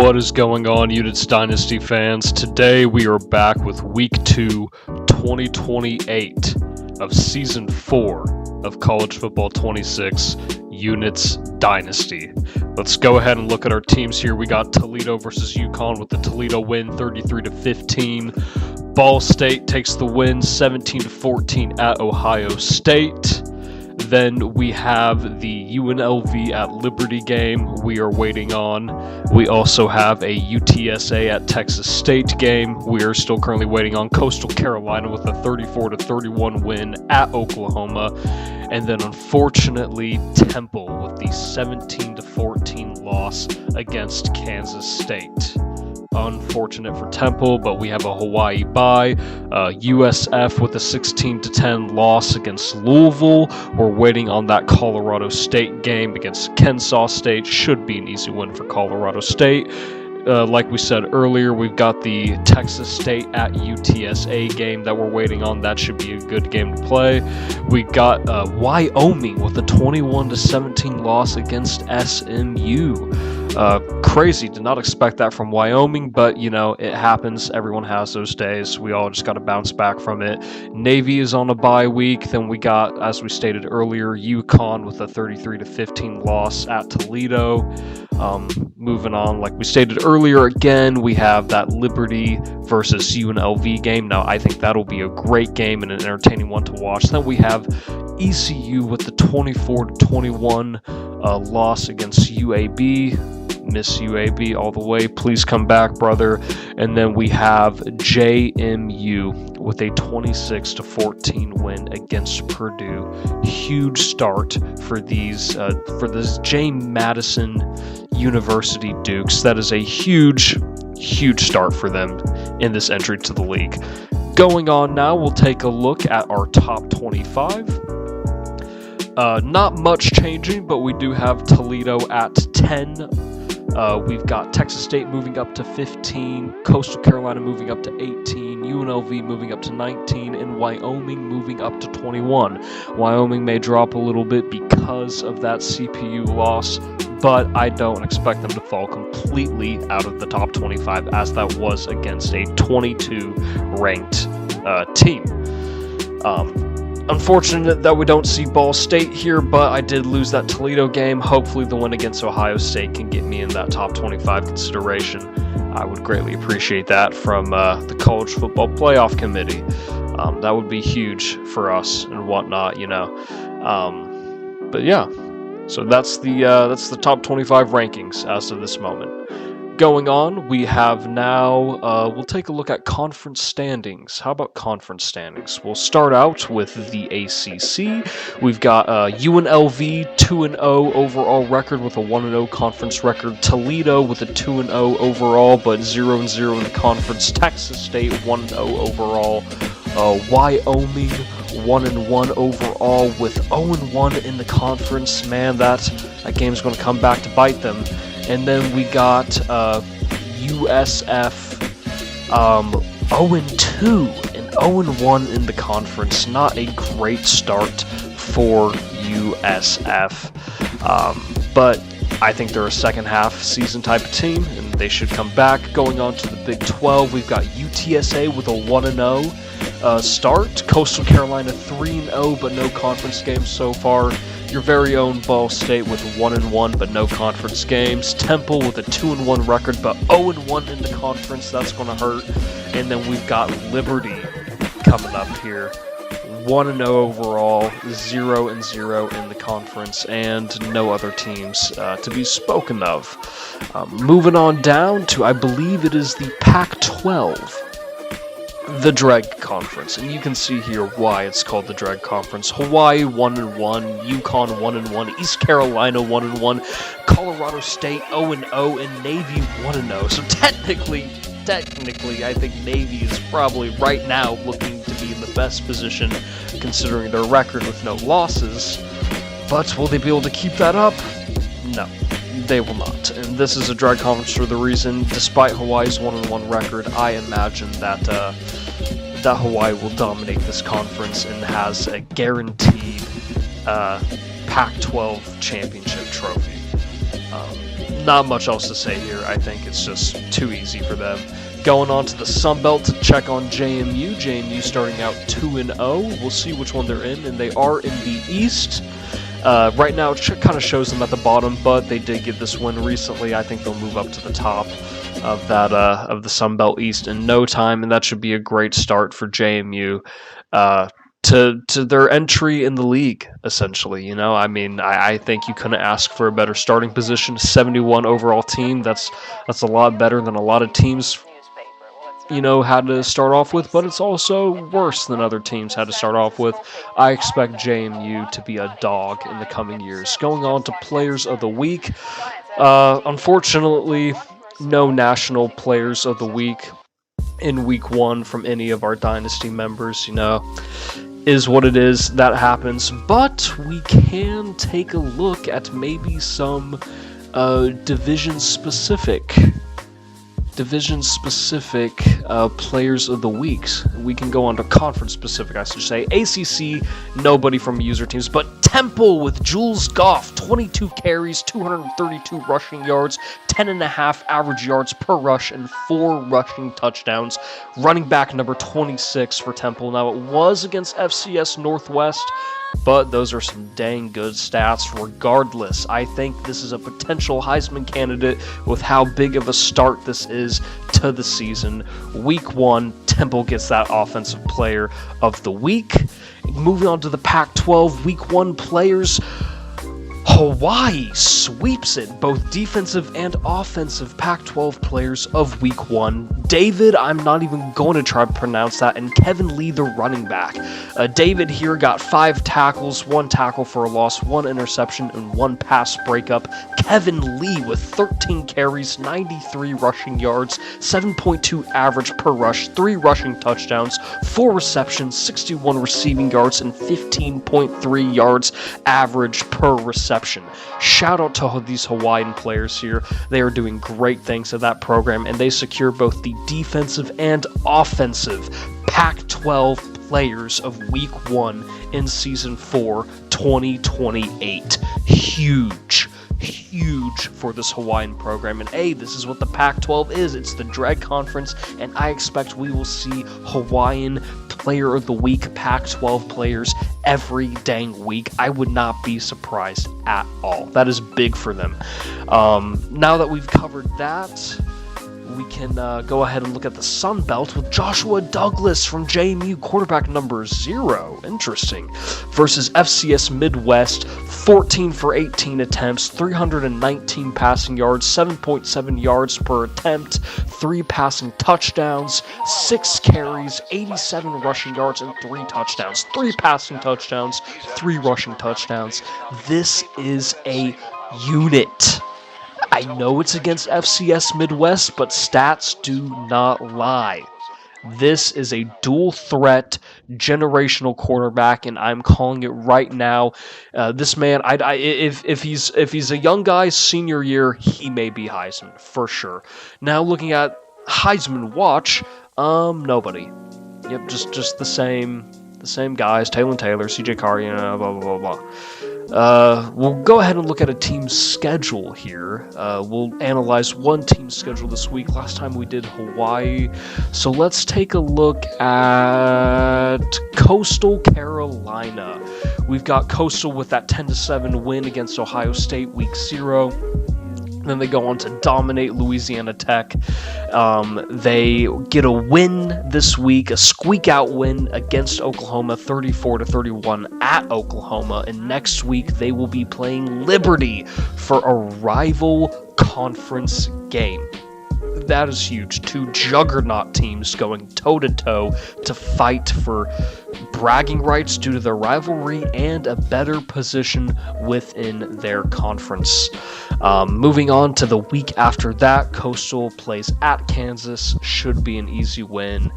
What is going on, Units Dynasty fans? Today we are back with Week 2, 2028 of Season 4 of College Football 26, Units Dynasty. Let's go ahead and look at our teams here. We got Toledo versus UConn with the Toledo win 33-15. Ball State takes the win 17-14 at Ohio State. Then we have the UNLV at Liberty game we are waiting on. We also have a UTSA at Texas State game we are still currently waiting on. Coastal Carolina with a 34-31 win at Oklahoma. And then unfortunately Temple with the 17-14 loss against Kansas State. Unfortunate for Temple, but we have a Hawaii bye. USF with a 16-10 loss against Louisville. We're waiting on that Colorado State game against Kennesaw State. Should be an easy win for Colorado State. Like we said earlier, we've got the Texas State at UTSA game that we're waiting on. That should be a good game to play. We got Wyoming with a 21-17 loss against SMU. Crazy, did not expect that from Wyoming, but you know, it happens. Everyone has those days. We all just got to bounce back from it. Navy is on a bye week. Then we got, as we stated earlier, UConn with a 33-15 loss at Toledo. Moving on, like we stated earlier, again, we have that Liberty versus UNLV game. Now, I think that'll be a great game and an entertaining one to watch. Then we have ECU with the 24-21 loss against UAB. Miss UAB all the way. Please come back, brother. And then we have JMU with a 26-14 win against Purdue. Huge start for these for this James Madison University Dukes. That is a huge start for them in this entry to the league. Going on now, we'll take a look at our top 25. Not much changing, but we do have Toledo at 10. We've got Texas State moving up to 15, Coastal Carolina moving up to 18, UNLV moving up to 19, and Wyoming moving up to 21. Wyoming may drop a little bit because of that CPU loss, but I don't expect them to fall completely out of the top 25 as that was against a 22 ranked team. Unfortunate that we don't see Ball State here, but I did lose that Toledo game. Hopefully the win against Ohio State can get me in that top 25 consideration. I would greatly appreciate that from the College Football Playoff Committee. That would be huge for us and whatnot, you know. But yeah, so that's the top 25 rankings as of this moment. Going on, we have now, we'll take a look at conference standings. How about conference standings? We'll start out with the ACC. We've got UNLV 2-0 overall record with a 1-0 conference record. Toledo with a 2-0 overall, but 0-0 in the conference. Texas State 1-0 overall. Wyoming 1-1 overall with 0-1 in the conference. Man, that game's going to come back to bite them. And then we got USF 0-2 and 0-1 in the conference. Not a great start for USF. But I think they're a second half season type of team, and they should come back. Going on to the Big 12, we've got UTSA with a 1-0 start. Coastal Carolina 3-0, but no conference games so far. Your very own Ball State with 1-1, but no conference games. Temple with a 2-1 record, but 0-1 in the conference. That's going to hurt. And then we've got Liberty coming up here. 1-0 overall, 0-0 in the conference, and no other teams to be spoken of. Moving on down to, I believe it is the Pac-12. The Dreg Conference, and you can see here why it's called the Dreg Conference. Hawaii 1-1, UConn 1-1, East Carolina 1-1, Colorado State 0-0, and Navy 1-0. So technically, I think Navy is probably right now looking to be in the best position considering their record with no losses. But will they be able to keep that up? No. They will not, and this is a drag conference for the reason, despite Hawaii's 1-1 record, I imagine that that Hawaii will dominate this conference and has a guaranteed Pac-12 championship trophy. not much else to say here. I think it's just too easy for them. Going on to the Sun Belt to check on JMU. JMU starting out 2-0. We'll see which one they're in, and they are in the East. Right now, it kind of shows them at the bottom, but they did get this win recently. I think they'll move up to the top of that of the Sun Belt East in no time, and that should be a great start for JMU to their entry in the league. Essentially, I think you couldn't ask for a better starting position. 71 overall team. That's a lot better than a lot of teams had to start off with, but it's also worse than other teams had to start off with. I expect JMU to be a dog in the coming years. Going on to Players of the Week. Unfortunately, no National Players of the Week in Week 1 from any of our Dynasty members, is what it is. That happens. But we can take a look at maybe some division-specific Players of the Weeks. We can go on to conference-specific, I should say. ACC, nobody from user teams, but Temple with Jules Goff, 22 carries, 232 rushing yards, 10.5 average yards per rush, and 4 rushing touchdowns. Running back number 26 for Temple. Now, it was against FCS Northwest, but those are some dang good stats regardless. I think this is a potential Heisman candidate with how big of a start this is to the season. Week 1, Temple gets that Offensive Player of the Week. Moving on to the Pac-12, Week 1 players. Hawaii sweeps it, both defensive and offensive Pac-12 players of Week 1. David, I'm not even going to try to pronounce that, and Kevin Lee, the running back. David here got 5 tackles, 1 tackle for a loss, 1 interception, and 1 pass breakup. Kevin Lee with 13 carries, 93 rushing yards, 7.2 average per rush, 3 rushing touchdowns, 4 receptions, 61 receiving yards, and 15.3 yards average per reception. Shout out to these Hawaiian players here. They are doing great things at that program, and they secure both the defensive and offensive Pac-12 players of Week 1 in Season 4, 2028. Huge for this Hawaiian program. And this is what the Pac-12 is. It's the Dread Conference, and I expect we will see Hawaiian Player of the Week Pac-12 players every dang week. I would not be surprised at all. That is big for them. Now that we've covered that, we can go ahead and look at the Sun Belt with Joshua Douglas from JMU, quarterback number 0. Interesting. Versus FCS Midwest, 14 for 18 attempts, 319 passing yards, 7.7 yards per attempt, 3 passing touchdowns, 6 carries, 87 rushing yards, and 3 touchdowns. 3 passing touchdowns, 3 rushing touchdowns. This is a unit. I know it's against FCS Midwest, but stats do not lie. This is a dual threat generational quarterback, and I'm calling it right now. This man, if he's a young guy, senior year, he may be Heisman for sure. Now looking at Heisman watch, nobody. Yep, just the same guys. Taylor CJ Carr, blah blah blah. We'll go ahead and look at a team's schedule here. We'll analyze one team's schedule this week. Last time we did Hawaii. So let's take a look at Coastal Carolina. We've got Coastal with that 10-7 win against Ohio State week 0. Then they go on to dominate Louisiana Tech. They get a win this week, a squeak-out win against Oklahoma, 34-31 at Oklahoma. And next week, they will be playing Liberty for a rival conference game. That is huge. 2 juggernaut teams going toe-to-toe to fight for bragging rights due to their rivalry and a better position within their conference. Moving on to the week after that, Coastal plays at Kansas. Should be an easy win.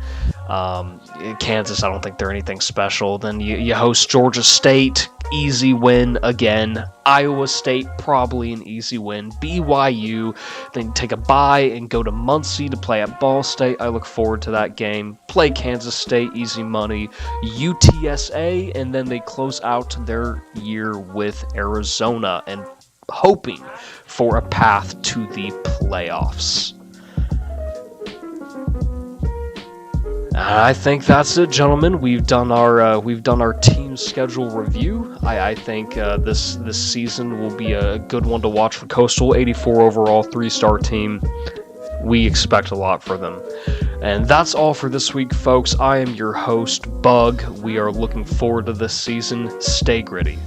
Kansas, I don't think they're anything special. Then you host Georgia State. Easy win again. Iowa State, probably an easy win. BYU, then take a bye and go to Muncie to play at Ball State. I look forward to that game. Play Kansas State, easy money. UTSA, and then they close out their year with Arizona. And hoping for a path to the playoffs. I think that's it, gentlemen. We've done our team schedule review. I think this season will be a good one to watch for Coastal. 84 overall, 3-star team. We expect a lot for them. And that's all for this week, folks. I am your host, Bug. We are looking forward to this season. Stay gritty.